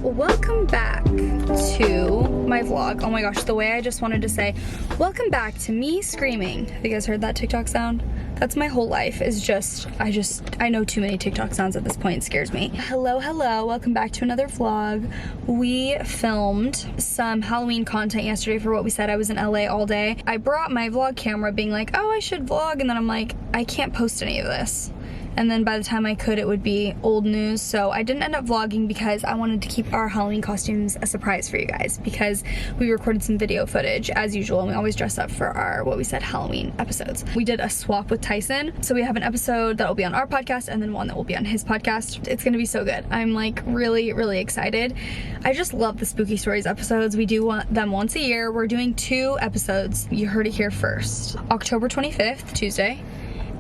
welcome back to my vlog. Oh my gosh, the way I just wanted to say welcome back to me screaming. Have you guys heard that TikTok sound? That's my whole life, is just I know too many TikTok sounds at this point. It scares me. Hello, welcome back to another vlog. We filmed some Halloween content yesterday for What We Said. I was in LA all day. I brought my vlog camera being like, oh, I should vlog, and then I'm like, I can't post any of this. And then by the time I could, it would be old news. So I didn't end up vlogging because I wanted to keep our Halloween costumes a surprise for you guys, because we recorded some video footage as usual, and we always dress up for our What We Said Halloween episodes. We did a swap with Tyson. So we have an episode that will be on our podcast and then one that will be on his podcast. It's gonna be so good. I'm like really, really excited. I just love the Spooky Stories episodes. We do them once a year. We're doing 2 episodes. You heard it here first. October 25th, Tuesday.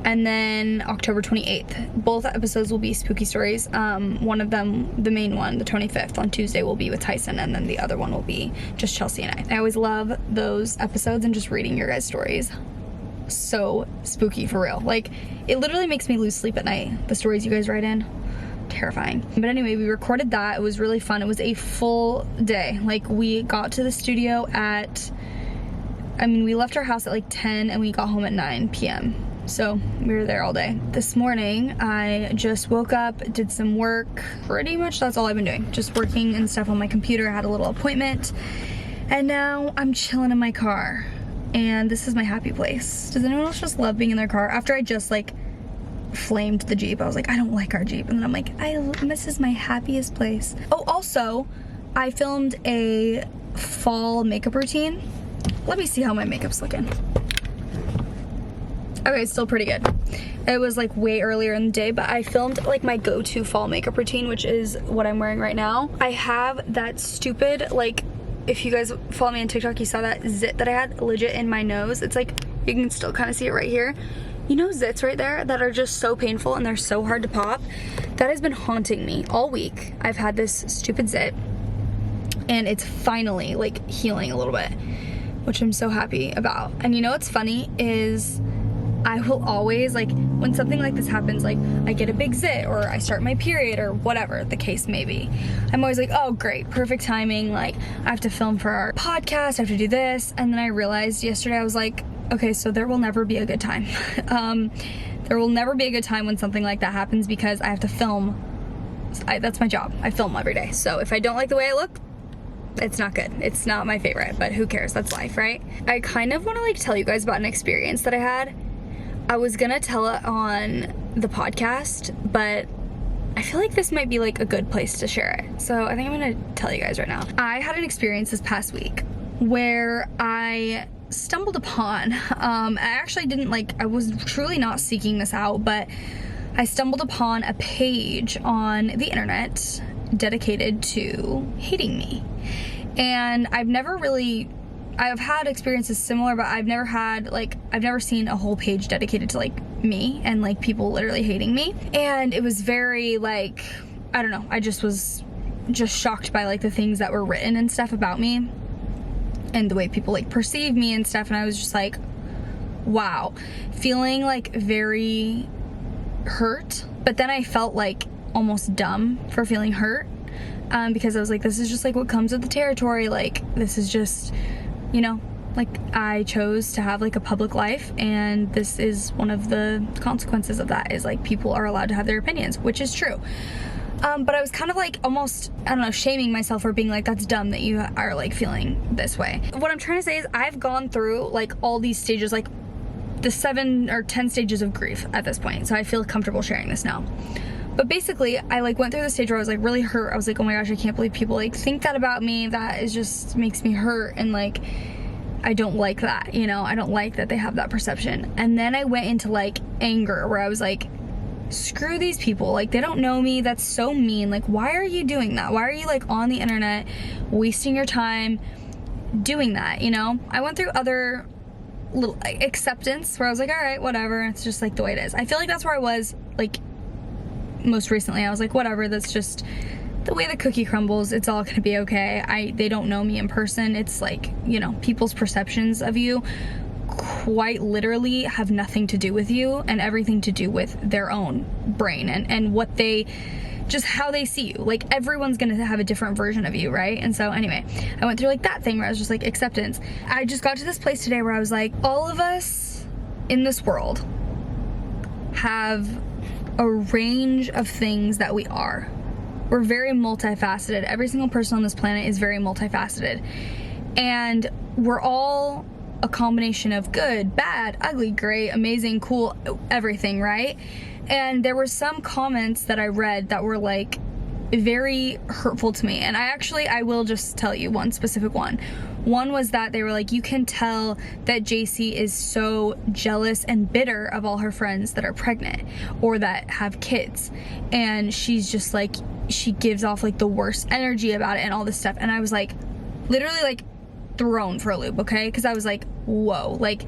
And then October 28th. Both episodes will be spooky stories. One of them, the main one, the 25th on Tuesday, will be with Tyson, and then the other one will be just Jaci and I always love those episodes and just reading your guys' stories. So spooky, for real. Like, it literally makes me lose sleep at night, the stories you guys write in. Terrifying. But anyway, we recorded that. It was really fun. It was a full day. Like, we got to the studio at, we left our house at like 10 and we got home at 9 p.m. So we were there all day. This morning, I just woke up, did some work. Pretty much that's all I've been doing. Just working and stuff on my computer. I had a little appointment. And now I'm chilling in my car. And this is my happy place. Does anyone else just love being in their car? After I just like flamed the Jeep, I was like, I don't like our Jeep. And then I'm like, this is my happiest place. Oh, also, I filmed a fall makeup routine. Let me see how my makeup's looking. Okay, it's still pretty good. It was like way earlier in the day, but I filmed like my go-to fall makeup routine, which is what I'm wearing right now. I have that stupid, like, if you guys follow me on TikTok, you saw that zit that I had legit in my nose. It's like, you can still kind of see it right here. You know, zits right there that are just so painful and they're so hard to pop? That has been haunting me all week. I've had this stupid zit and it's finally like healing a little bit, which I'm so happy about. And you know what's funny is I will always, like, when something like this happens, like I get a big zit or I start my period or whatever the case may be, I'm always like, oh great, perfect timing, like I have to film for our podcast, I have to do this. And then I realized yesterday, I was like, okay, so there will never be a good time. There will never be a good time when something like that happens, because I have to film. That's my job. I film every day. So if I don't like the way I look, it's not good. It's not my favorite, but who cares? That's life, right? I kind of want to like tell you guys about an experience that I had. I was gonna tell it on the podcast, but I feel like this might be like a good place to share it. So I think I'm gonna tell you guys right now. I had an experience this past week where I stumbled upon, I actually didn't I was truly not seeking this out, but I stumbled upon a page on the internet dedicated to hating me. And I've had experiences similar, but I've never seen a whole page dedicated to like me and like people literally hating me. And it was very like, I don't know, I just was just shocked by like the things that were written and stuff about me and the way people like perceive me and stuff. And I was just like, wow, feeling like very hurt. But then I felt like almost dumb for feeling hurt, because I was like, this is just like what comes with the territory. Like, this is just, you know, like I chose to have like a public life, and this is one of the consequences of that, is like people are allowed to have their opinions, which is true. But I was kind of like almost, I don't know, shaming myself for being like, that's dumb that you are like feeling this way. What I'm trying to say is I've gone through like all these stages, like the 7 or 10 stages of grief at this point. So I feel comfortable sharing this now. But basically, I like went through the stage where I was like really hurt. I was like, oh my gosh, I can't believe people like think that about me. That is just makes me hurt. And like, I don't like that, you know, I don't like that they have that perception. And then I went into like anger, where I was like, screw these people. Like, they don't know me. That's so mean. Like, why are you doing that? Why are you like on the internet wasting your time doing that? You know, I went through other little acceptance where I was like, all right, whatever. It's just like the way it is. I feel like that's where I was like most recently. I was like, whatever, that's just the way the cookie crumbles. It's all gonna be okay. They don't know me in person. It's like, you know, people's perceptions of you quite literally have nothing to do with you and everything to do with their own brain and what they just how they see you. Like, everyone's gonna have a different version of you, right? And so anyway, I went through like that thing where I was just like, acceptance. I just got to this place today where I was like, all of us in this world have a range of things that we are. We're very multifaceted. Every single person on this planet is very multifaceted. And we're all a combination of good, bad, ugly, great, amazing, cool, everything, right? And there were some comments that I read that were like very hurtful to me. And I will just tell you one specific one. One was that they were like, you can tell that Jaci is so jealous and bitter of all her friends that are pregnant or that have kids. And she's just like, she gives off like the worst energy about it and all this stuff. And I was like, literally like thrown for a loop, okay? Because I was like, whoa, like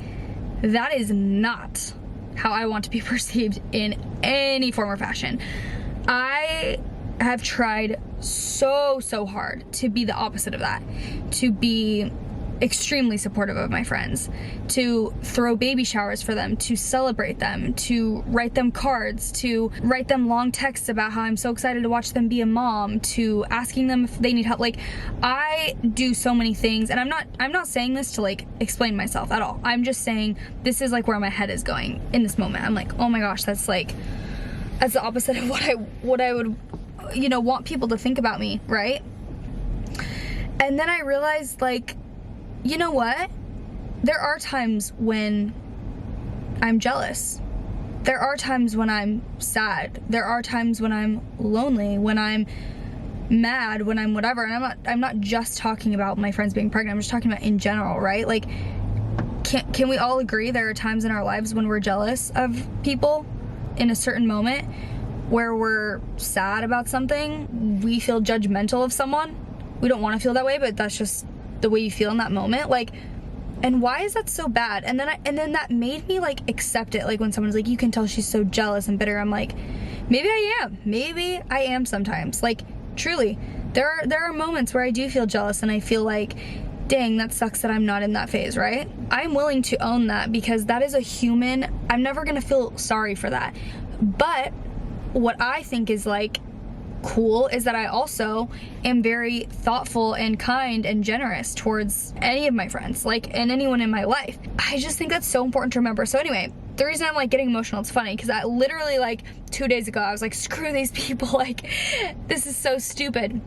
that is not how I want to be perceived in any form or fashion. I have tried so hard to be the opposite of that, to be extremely supportive of my friends, to throw baby showers for them, to celebrate them, to write them cards, to write them long texts about how I'm so excited to watch them be a mom, to asking them if they need help. Like, I do so many things, and I'm not saying this to like explain myself at all. I'm just saying this is like where my head is going in this moment. I'm like, oh my gosh, that's the opposite of what I would, you know, want people to think about me, right? And then I realized, like, you know what? There are times when I'm jealous. There are times when I'm sad. There are times when I'm lonely, when I'm mad, when I'm whatever. And I'm not just talking about my friends being pregnant. I'm just talking about in general, right? Like, can we all agree there are times in our lives when we're jealous of people in a certain moment, where we're sad about something, we feel judgmental of someone. We don't want to feel that way, but that's just the way you feel in that moment. Like, and why is that so bad? And then that made me like accept it. Like, when someone's like, you can tell she's so jealous and bitter, I'm like, maybe I am sometimes. Like, truly, there are moments where I do feel jealous and I feel like, dang, that sucks that I'm not in that phase, right? I'm willing to own that, because that is a human. I'm never gonna feel sorry for that. But what I think is like cool is that I also am very thoughtful and kind and generous towards any of my friends, like, and anyone in my life. I just think that's so important to remember. So anyway, the reason I'm like getting emotional, it's funny, because I literally like 2 days ago I was like, screw these people, like, this is so stupid.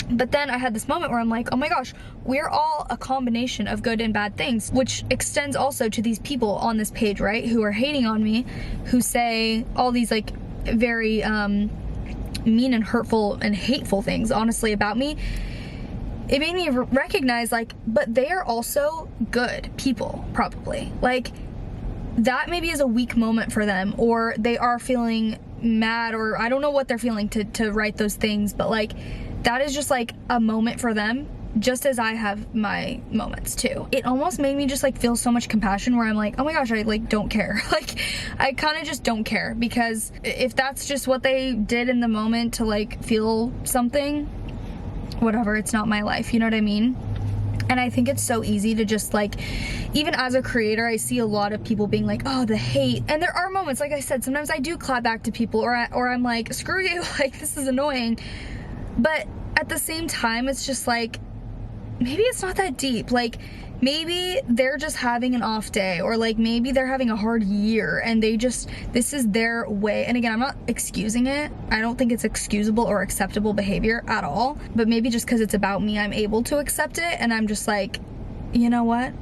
But then I had this moment where I'm like, oh my gosh, we're all a combination of good and bad things, which extends also to these people on this page, right, who are hating on me, who say all these like very mean and hurtful and hateful things, honestly, about me. It made me recognize, like, but they are also good people, probably. Like, that maybe is a weak moment for them, or they are feeling mad, or I don't know what they're feeling to write those things, but like, that is just like a moment for them, just as I have my moments too. It almost made me just like feel so much compassion, where I'm like, oh my gosh, I like don't care. Like, I kind of just don't care, because if that's just what they did in the moment to like feel something, whatever, it's not my life, you know what I mean? And I think it's so easy to just like, even as a creator, I see a lot of people being like, oh, the hate. And there are moments, like I said, sometimes I do clap back to people, or I'm like, screw you, like, this is annoying. But at the same time, it's just like, maybe it's not that deep. Like, maybe they're just having an off day, or like maybe they're having a hard year and this is their way. And again, I'm not excusing it. I don't think it's excusable or acceptable behavior at all. But maybe just because it's about me, I'm able to accept it. And I'm just like, you know what?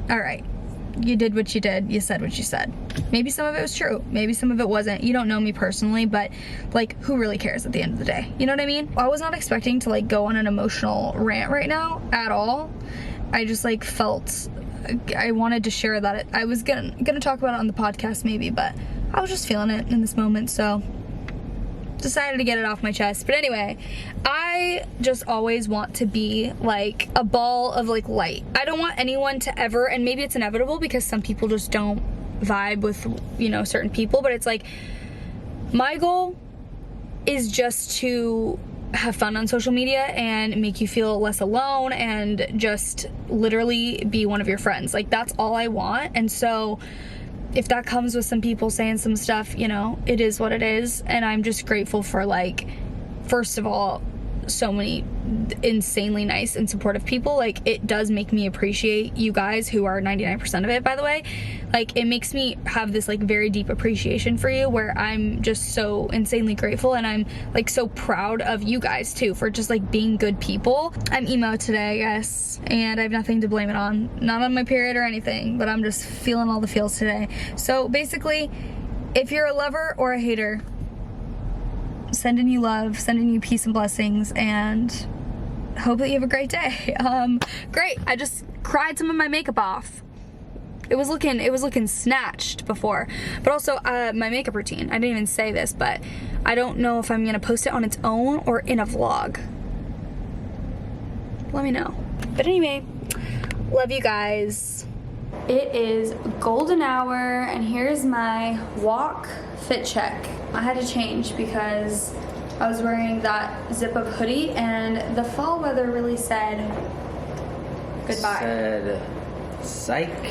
All right. You did what you did. You said what you said. Maybe some of it was true. Maybe some of it wasn't. You don't know me personally, but like, who really cares at the end of the day? You know what I mean? I was not expecting to like go on an emotional rant right now at all. I just like felt I wanted to share that. I was gonna talk about it on the podcast maybe, but I was just feeling it in this moment, so decided to get it off my chest. But anyway, I just always want to be like a ball of like light. I don't want anyone to ever, and maybe it's inevitable because some people just don't vibe with, you know, certain people, but it's like, my goal is just to have fun on social media and make you feel less alone and just literally be one of your friends. Like, that's all I want. And so if that comes with some people saying some stuff, you know, it is what it is. And I'm just grateful for, like, first of all, so many insanely nice and supportive people. Like, it does make me appreciate you guys, who are 99% of it, by the way. Like, it makes me have this, like, very deep appreciation for you, where I'm just so insanely grateful, and I'm, like, so proud of you guys too for just, like, being good people. I'm emo today, I guess, and I have nothing to blame it on. Not on my period or anything, but I'm just feeling all the feels today. So basically, if you're a lover or a hater, sending you love, sending you peace and blessings, and hope that you have a great day. Great. I just cried some of my makeup off. It was looking snatched before. But also, my makeup routine. I didn't even say this, but I don't know if I'm gonna post it on its own or in a vlog. Let me know. But anyway, love you guys. It is golden hour, and here's my walk fit check. I had to change because I was wearing that zip-up hoodie, and the fall weather really said goodbye. Said psych.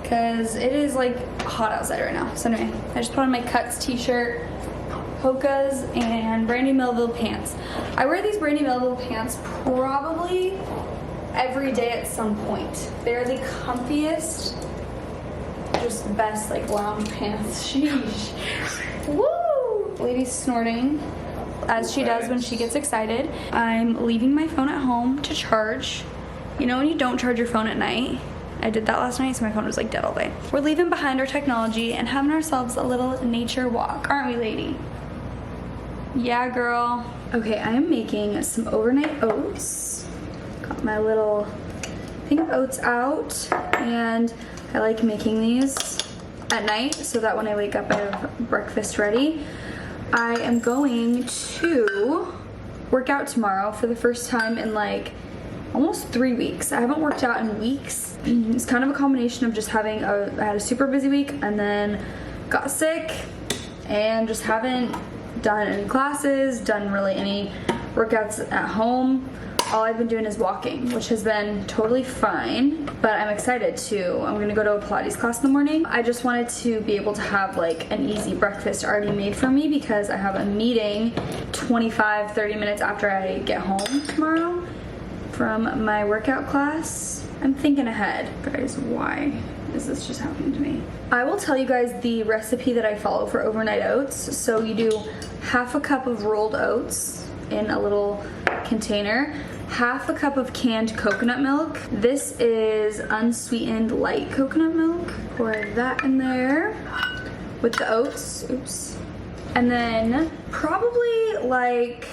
Because it is, like, hot outside right now. So anyway, I just put on my Cuts t-shirt, Hoka's, and Brandy Melville pants. I wear these Brandy Melville pants probably every day at some point. They're the comfiest, just best, like, lounge pants. Sheesh. Woo! Lady's snorting, as she does when she gets excited. I'm leaving my phone at home to charge. You know when you don't charge your phone at night? I did that last night, so my phone was, like, dead all day. We're leaving behind our technology and having ourselves a little nature walk, aren't we, lady? Yeah, girl. Okay, I am making some overnight oats. Got my little thing of oats out, and I like making these at night so that when I wake up I have breakfast ready. I am going to work out tomorrow for the first time in, like, almost 3 weeks. I haven't worked out in weeks. It's kind of a combination of just I had a super busy week and then got sick and just haven't done any classes, done really any workouts at home. All I've been doing is walking, which has been totally fine, but I'm excited I'm gonna go to a Pilates class in the morning. I just wanted to be able to have, like, an easy breakfast already made for me because I have a meeting 25-30 minutes after I get home tomorrow from my workout class. I'm thinking ahead. Guys, why is this just happening to me? I will tell you guys the recipe that I follow for overnight oats. So you do half a cup of rolled oats in a little container, half a cup of canned coconut milk. This is unsweetened light coconut milk. Pour that in there with the oats. Oops. And then probably like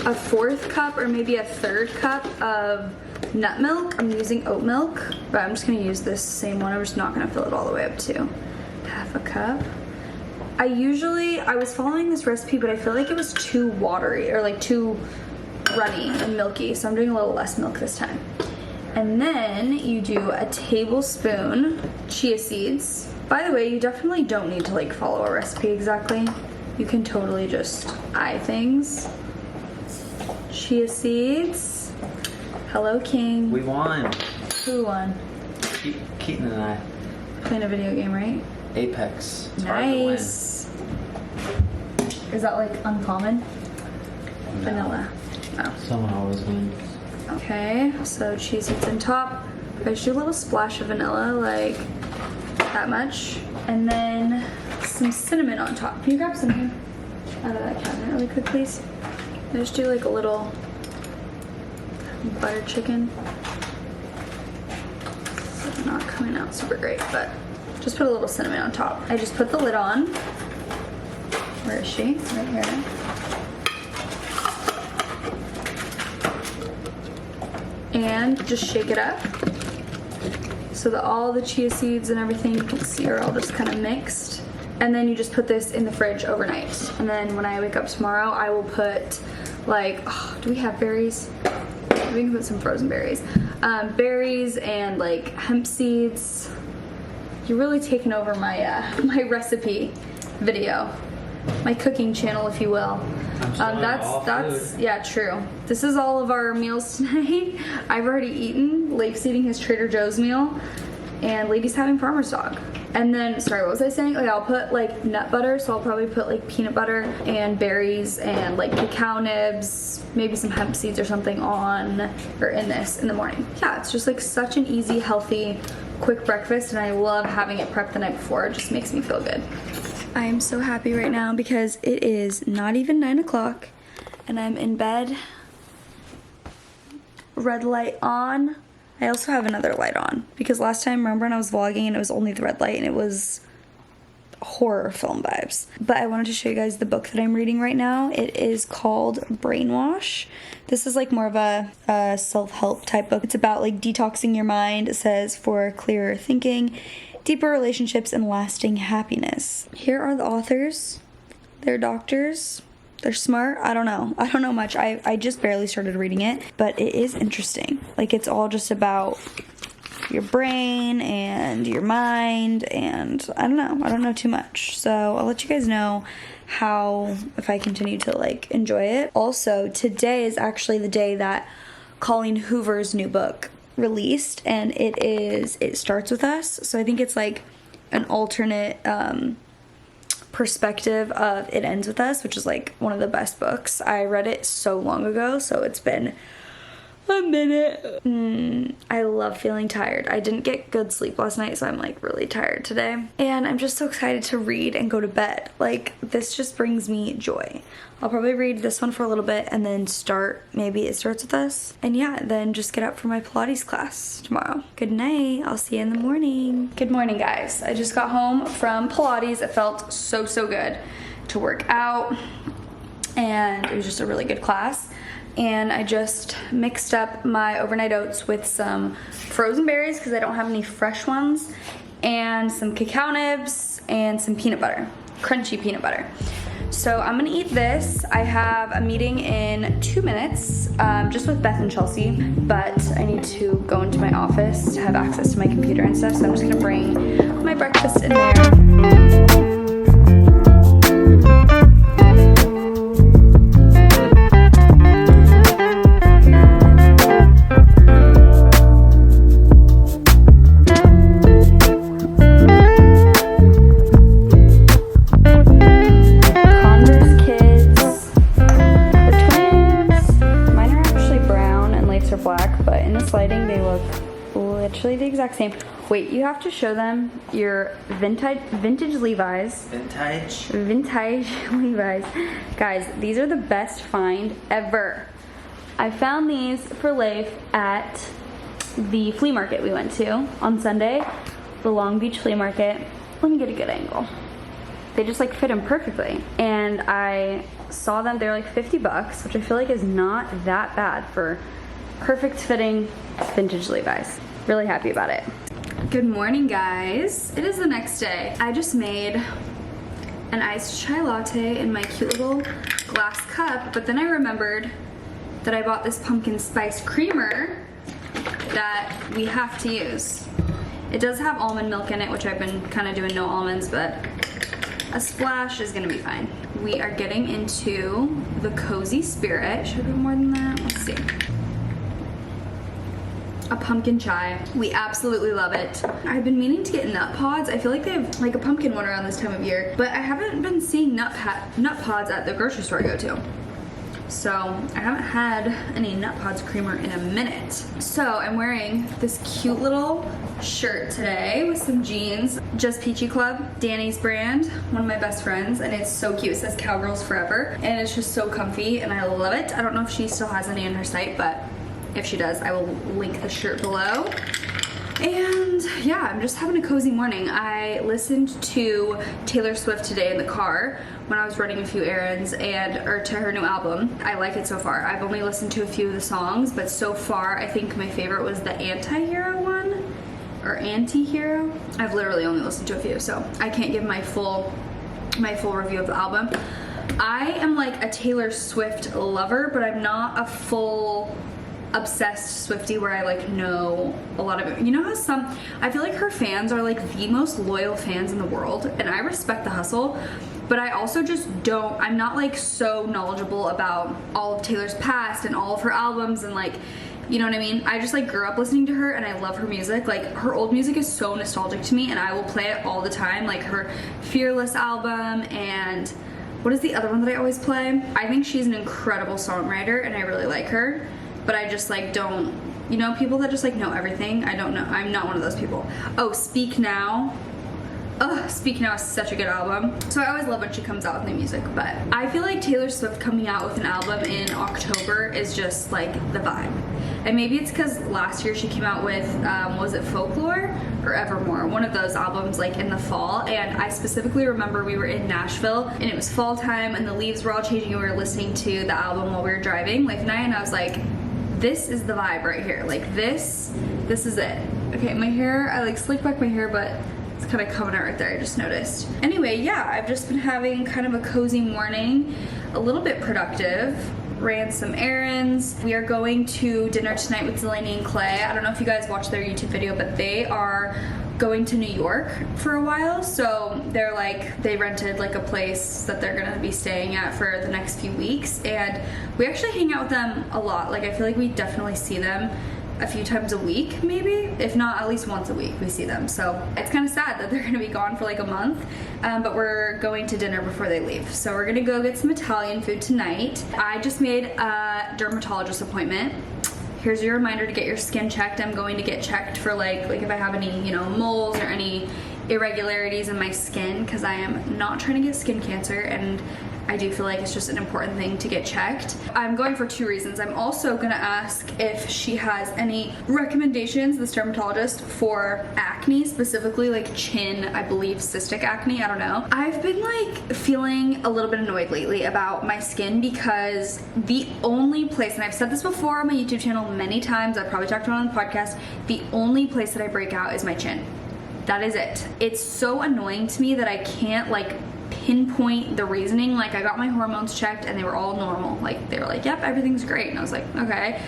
a fourth cup or maybe a third cup of nut milk. I'm using oat milk, but I'm just gonna use this same one. I'm just not gonna fill it all the way up to half a cup. I was following this recipe, but I feel like it was too watery or like too runny and milky, so I'm doing a little less milk this time. And then you do a tablespoon chia seeds. By the way, you definitely don't need to, like, follow a recipe exactly. You can totally just eye things. Chia seeds. Hello, King. We won. Who won? Keaton and I. Playing a video game, right? Apex. It's nice. Is that, like, uncommon? No. Vanilla. Oh. Someone always wins. Okay, so chia seeds on top. I just do a little splash of vanilla, like that much. And then some cinnamon on top. Can you grab some here out of that cabinet really quick, please? I just do like a little buttered chicken. It's not coming out super great, but just put a little cinnamon on top. I just put the lid on. Where is she? Right here. And just shake it up so that all the chia seeds and everything you can see are all just kind of mixed. And then you just put this in the fridge overnight. And then when I wake up tomorrow, I will put, like, do we have berries? We can put some frozen berries. Berries and, like, hemp seeds. You're really taking over my my recipe video. My cooking channel, if you will. That's yeah, true. This is all of our meals tonight. I've already eaten. Lake's eating his Trader Joe's meal, and Lady's having farmer's dog. And then, sorry, what was I saying? Like, I'll put like nut butter, so I'll probably put like peanut butter and berries and like cacao nibs, maybe some hemp seeds or something on, or in this in the morning. Yeah, it's just like such an easy, healthy, quick breakfast, and I love having it prepped the night before. It just makes me feel good. I am so happy right now because it is not even 9 o'clock and I'm in bed. Red light on. I also have another light on because last time, remember when I was vlogging and it was only the red light and it was horror film vibes. But I wanted to show you guys the book that I'm reading right now. It is called Brainwash. This is like more of a self-help type book. It's about like detoxing your mind. It says for clearer thinking, deeper relationships, and lasting happiness. Here are the authors. They're doctors. They're smart. I don't know much. I just barely started reading it, but it is interesting. Like, it's all just about your brain and your mind, and I don't know too much. So I'll let you guys know if I continue to like enjoy it. Also, today is actually the day that Colleen Hoover's new book released, and it starts with us. So I think it's like an alternate perspective of It Ends With Us, which is like one of the best books. I read it so long ago, so it's been a minute. I love feeling tired. I didn't get good sleep last night, so I'm like really tired today. And I'm just so excited to read and go to bed. Like, this just brings me joy. I'll probably read this one for a little bit and then maybe It Starts With Us. And yeah, then just get up for my Pilates class tomorrow. Good night. I'll see you in the morning. Good morning, guys. I just got home from Pilates. It felt so good to work out, and it was just a really good class. And I just mixed up my overnight oats with some frozen berries because I don't have any fresh ones, and some cacao nibs and some peanut butter, crunchy peanut butter. So I'm gonna eat this. I have a meeting in 2 minutes, just with Beth and Chelsea, but I need to go into my office to have access to my computer and stuff, so I'm just gonna bring my breakfast in there. The exact same. Wait, you have to show them your vintage Levi's. Vintage Levi's. Guys, these are the best find ever. I found these for Leif at the flea market we went to on Sunday, the Long Beach flea market. Let me get a good angle. They just like fit him perfectly. And I saw them, they were like $50, which I feel like is not that bad for perfect fitting vintage Levi's. Really happy about it. Good morning, guys. It is the next day. I just made an iced chai latte in my cute little glass cup, but then I remembered that I bought this pumpkin spice creamer that we have to use. It does have almond milk in it, which I've been kind of doing no almonds, but a splash is gonna be fine. We are getting into the cozy spirit. Should I put more than that? Let's see. A pumpkin chai. We absolutely love it. I've been meaning to get nut pods. I feel like they have like a pumpkin one around this time of year, but I haven't been seeing nut pods at the grocery store I go to. So I haven't had any nut pods creamer in a minute. So I'm wearing this cute little shirt today with some jeans. Just Peachy Club, Danny's brand, one of my best friends, and it's so cute. It says Cowgirls Forever, and it's just so comfy, and I love it. I don't know if she still has any on her site, but if she does, I will link the shirt below. And yeah, I'm just having a cozy morning. I listened to Taylor Swift today in the car when I was running a few errands, or to her new album. I like it so far. I've only listened to a few of the songs, but so far I think my favorite was the Anti-Hero one, or Anti-Hero. I've literally only listened to a few, so I can't give my full review of the album. I am like a Taylor Swift lover, but I'm not a full obsessed Swiftie where I like know a lot of it. You know how I feel like her fans are like the most loyal fans in the world, and I respect the hustle, but I also just I'm not like so knowledgeable about all of Taylor's past and all of her albums and like you know what I mean? I just like grew up listening to her and I love her music. Like her old music is so nostalgic to me and I will play it all the time. Like her Fearless album, and what is the other one that I always play? I think she's an incredible songwriter and I really like her, but I just like don't, you know, people that just like know everything. I don't know. I'm not one of those people. Oh, Speak Now. Oh, Speak Now is such a good album. So I always love when she comes out with new music, but I feel like Taylor Swift coming out with an album in October is just like the vibe. And maybe it's because last year she came out with, was it Folklore or Evermore? One of those albums like in the fall. And I specifically remember we were in Nashville and it was fall time and the leaves were all changing and we were listening to the album while we were driving, Life and I, and I was like, this is the vibe right here. Like this is it. Okay, my hair, I like slicked back my hair, but it's kind of coming out right there, I just noticed. Anyway, yeah, I've just been having kind of a cozy morning, a little bit productive, ran some errands. We are going to dinner tonight with Delaney and Clay. I don't know if you guys watched their YouTube video, but they are going to New York for a while, so they're like, they rented like a place that they're gonna be staying at for the next few weeks, and we actually hang out with them a lot. Like I feel like we definitely see them a few times a week, maybe, if not at least once a week we see them. So it's kind of sad that they're gonna be gone for like a month, but we're going to dinner before they leave. So we're gonna go get some Italian food tonight. I just made a dermatologist appointment. Here's your reminder to get your skin checked. I'm going to get checked for like if I have any, you know, moles or any irregularities in my skin, because I am not trying to get skin cancer, and I do feel like it's just an important thing to get checked. I'm going for 2 reasons. I'm also gonna ask if she has any recommendations, this dermatologist, for acne, specifically like chin, I believe cystic acne, I don't know. I've been like feeling a little bit annoyed lately about my skin because the only place, and I've said this before on my YouTube channel many times, I've probably talked about it on the podcast, the only place that I break out is my chin. That is it. It's so annoying to me that I can't like pinpoint the reasoning. Like I got my hormones checked and they were all normal. Like they were like, yep, everything's great. And I was like, okay.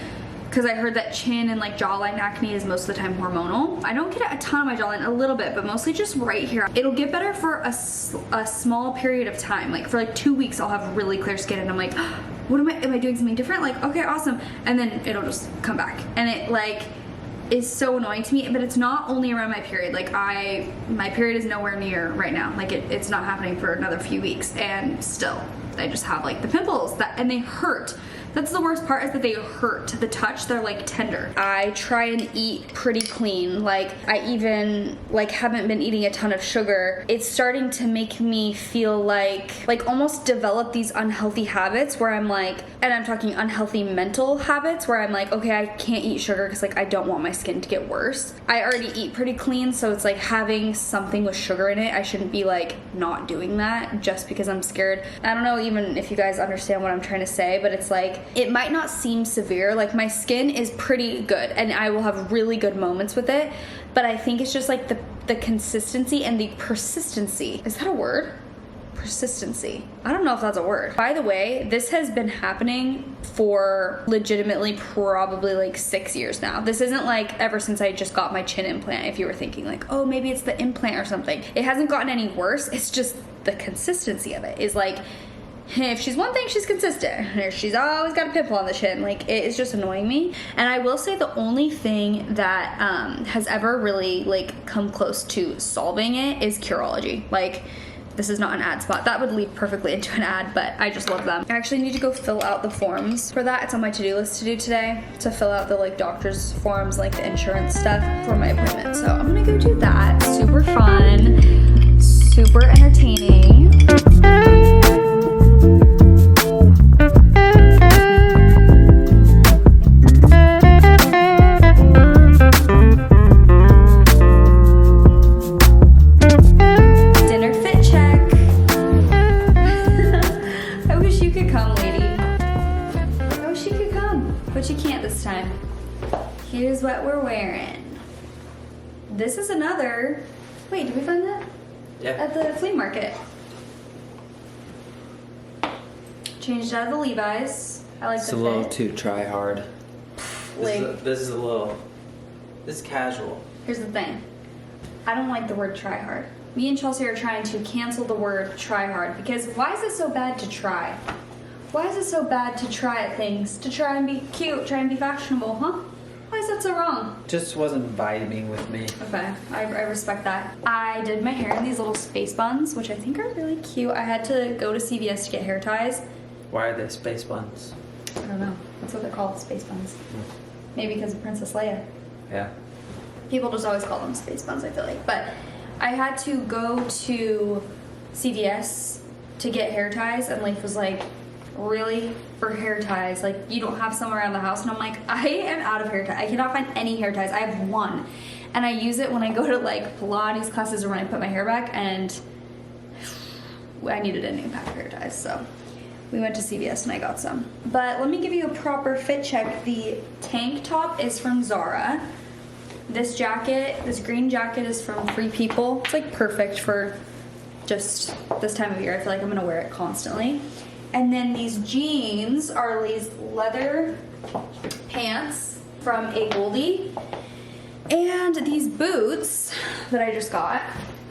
Because I heard that chin and like jawline acne is most of the time hormonal. I don't get a ton on my jawline, a little bit, but mostly just right here. It'll get better for a small period of time. Like for like 2 weeks, I'll have really clear skin and I'm like, what am I doing something different? Like, okay, awesome. And then it'll just come back. And it like is so annoying to me, but it's not only around my period. Like my period is nowhere near right now. Like it's not happening for another few weeks, and still I just have like the pimples and they hurt. That's the worst part, is that they hurt. To the touch, they're like tender. I try and eat pretty clean. Like I even like haven't been eating a ton of sugar. It's starting to make me feel like almost develop these unhealthy habits where I'm like, and I'm talking unhealthy mental habits where I'm like, okay, I can't eat sugar because like I don't want my skin to get worse. I already eat pretty clean, so it's like having something with sugar in it, I shouldn't be like not doing that just because I'm scared. I don't know even if you guys understand what I'm trying to say, but it's like, it might not seem severe. Like my skin is pretty good and I will have really good moments with it, but I think it's just like the consistency and the persistency. Is that a word? Persistency. I don't know if that's a word. By the way, this has been happening for legitimately probably like 6 years now. This isn't like ever since I just got my chin implant, if you were thinking like, oh, maybe it's the implant or something. It hasn't gotten any worse. It's just the consistency of it is like, if she's one thing, she's consistent. Or she's always got a pimple on the chin. Like, it is just annoying me. And I will say the only thing that has ever really like come close to solving it is Curology. Like, this is not an ad spot. That would lead perfectly into an ad, but I just love them. I actually need to go fill out the forms for that. It's on my to-do list to do today, to fill out the like doctor's forms, like the insurance stuff for my appointment. So I'm gonna go do that. Super fun, super entertaining. Here's what we're wearing. This is another, wait, did we find that? Yeah. At the flea market. Changed out of the Levi's. I like It's the a little fit. too try hard. Like, This is casual. here's the thing. I don't like the word try hard. Me and Chelsea are trying to cancel the word try hard because why is it so bad to try? Why is it so bad to try at things? To try and be cute, try and be fashionable, huh? Why is that so wrong? Just wasn't vibing with me. Okay, I respect that. I did my hair in these little space buns, which I think are really cute. I had to go to CVS to get hair ties. Why are they space buns? I don't know. That's what they're called, space buns. Maybe because of Princess Leia. Yeah. People just always call them space buns, I feel like. But I had to go to CVS to get hair ties, and Leif was like, really? For hair ties? Like, you don't have some around the house? And I'm like, I am out of hair ties. I cannot find any hair ties. I have one. And I use it when I go to, like, Pilates classes or when I put my hair back, and I needed a new pack of hair ties, so we went to CVS and I got some. But let me give you a proper fit check. The tank top is from Zara. This jacket, this green jacket, is from Free People. It's, like, perfect for just this time of year. I feel like I'm gonna wear it constantly. And then these jeans are these leather pants from A. Goldie. And these boots that I just got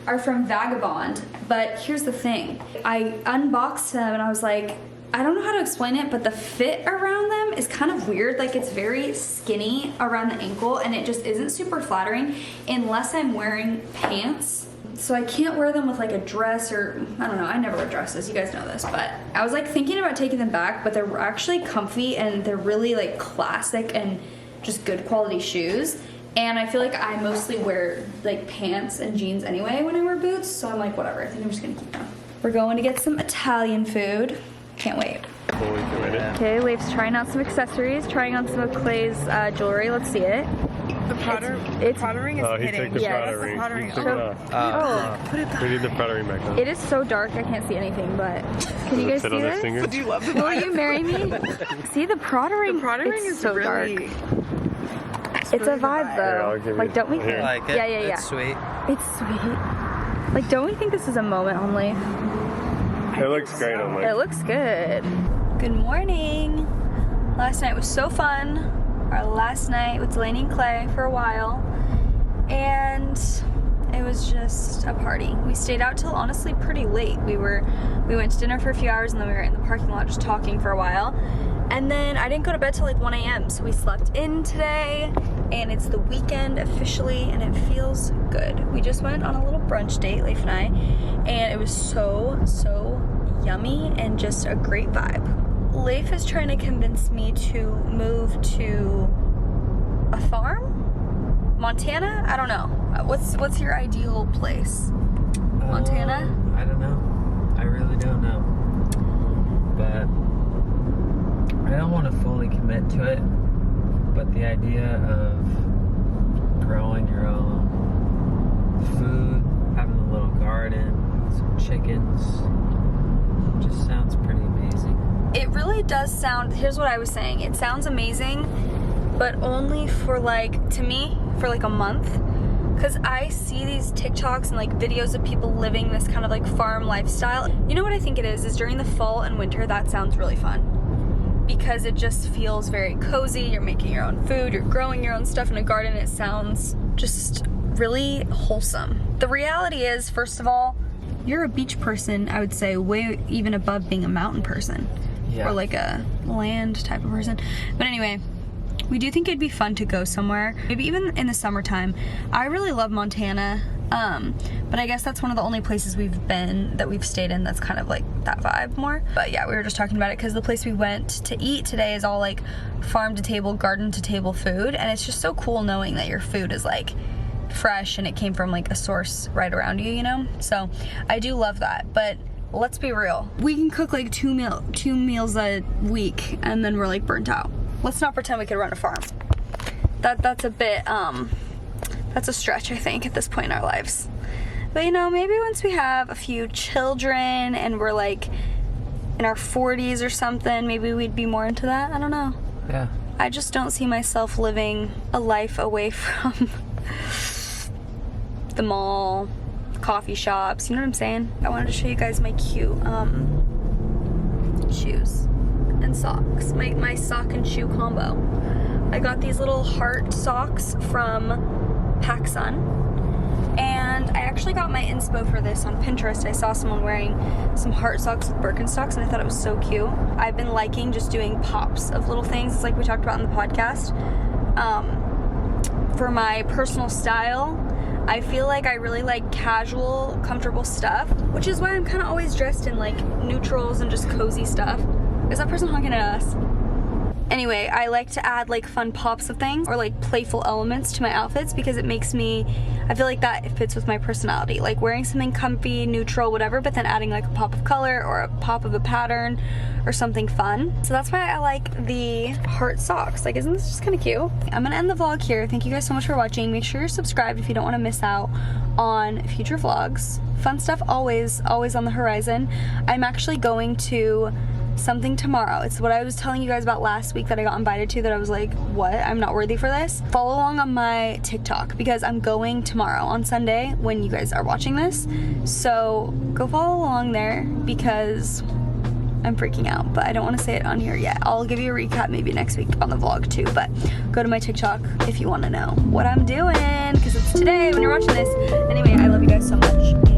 are from Vagabond. But here's the thing. I unboxed them and I was like, I don't know how to explain it, but the fit around them is kind of weird. Like, it's very skinny around the ankle and it just isn't super flattering unless I'm wearing pants. So I can't wear them with like a dress, or I don't know, I never wear dresses, you guys know this, but I was like thinking about taking them back, but they're actually comfy and they're really like classic and just good quality shoes. And I feel like I mostly wear like pants and jeans anyway when I wear boots, so I'm like, whatever, I think I'm just gonna keep them. We're going to get some Italian food. Can't wait. Okay, Leif's trying out some accessories, trying on some of Clay's jewelry. Let's see it. The Prada ring is he hidden. took the Prada ring. Prada He took it off. Put it back. We need the Prada ring back on. It is so dark, I can't see anything, but can you guys see this? So do you love the Will you marry me? See, the Prada ring? The Prada ring is so really dark. It's a vibe, though. Here, like, don't we think? I like it. Yeah. It's sweet. It's sweet. Like, don't we think this is a moment on Leif? It looks great on It looks good. Good morning. Last night was so fun. Our last night with Delaney and Clay for a while. And it was just a party. We stayed out till honestly pretty late. We went to dinner for a few hours and then we were in the parking lot just talking for a while. And then I didn't go to bed till like 1 a.m. So we slept in today and it's the weekend officially and it feels good. We just went on a little brunch date, Leif and I, and it was so yummy and just a great vibe. Leif is trying to convince me to move to a farm? Montana? I don't know. What's your ideal place? Montana? I don't know. I really don't know. But I don't want to fully commit to it. But the idea of growing your own food, having a little garden, some chickens, just sounds pretty amazing. It really does sound, here's what I was saying. It sounds amazing, but only for like, to me, for like a month. Because I see these TikToks and like videos of people living this kind of like farm lifestyle. You know what I think it is during the fall and winter, that sounds really fun. Because it just feels very cozy. You're making your own food, you're growing your own stuff in a garden. It sounds just really wholesome. The reality is, first of all, you're a beach person, I would say, way even above being a mountain person. Yeah. Or like a land type of person. But anyway, we do think it'd be fun to go somewhere, maybe even in the summertime. I really love Montana, but I guess that's one of the only places we've been that we've stayed in that's kind of like that vibe more. But yeah, we were just talking about it because the place we went to eat today is all like farm to table, garden to table food, and it's just so cool knowing that your food is like fresh and it came from like a source right around you, you know? So I do love that, but let's be real. We can cook like two meals a week and then we're like burnt out. Let's not pretend we could run a farm. That's a bit, that's a stretch, I think, at this point in our lives. But you know, maybe once we have a few children and we're like in our 40s or something, maybe we'd be more into that. I don't know. Yeah. I just don't see myself living a life away from the mall, coffee shops, you know what I'm saying? I wanted to show you guys my cute shoes and socks, my sock and shoe combo. I got these little heart socks from PacSun, and And I actually got my inspo for this on Pinterest. I saw someone wearing some heart socks with Birkenstocks, and I thought it was so cute. I've been liking just doing pops of little things. It's like we talked about in the podcast. For my personal style, I feel like I really like casual, comfortable stuff, which is why I'm kind of always dressed in like neutrals and just cozy stuff. Is that person honking at us? Anyway, I like to add like fun pops of things or like playful elements to my outfits because it makes me, I feel like that it fits with my personality. Like wearing something comfy, neutral, whatever, but then adding like a pop of color or a pop of a pattern or something fun. So that's why I like the heart socks. Like, isn't this just kind of cute? I'm gonna end the vlog here. Thank you guys so much for watching. Make sure you're subscribed if you don't want to miss out on future vlogs. Fun stuff always on the horizon. I'm actually going to something tomorrow. It's what I was telling you guys about last week that I got invited to that I was like, what? I'm not worthy for this. Follow along on my TikTok because I'm going tomorrow on Sunday when you guys are watching this. So go follow along there because I'm freaking out, but I don't want to say it on here yet. I'll give you a recap maybe next week on the vlog too, but go to my TikTok if you want to know what I'm doing because it's today when you're watching this. Anyway, I love you guys so much.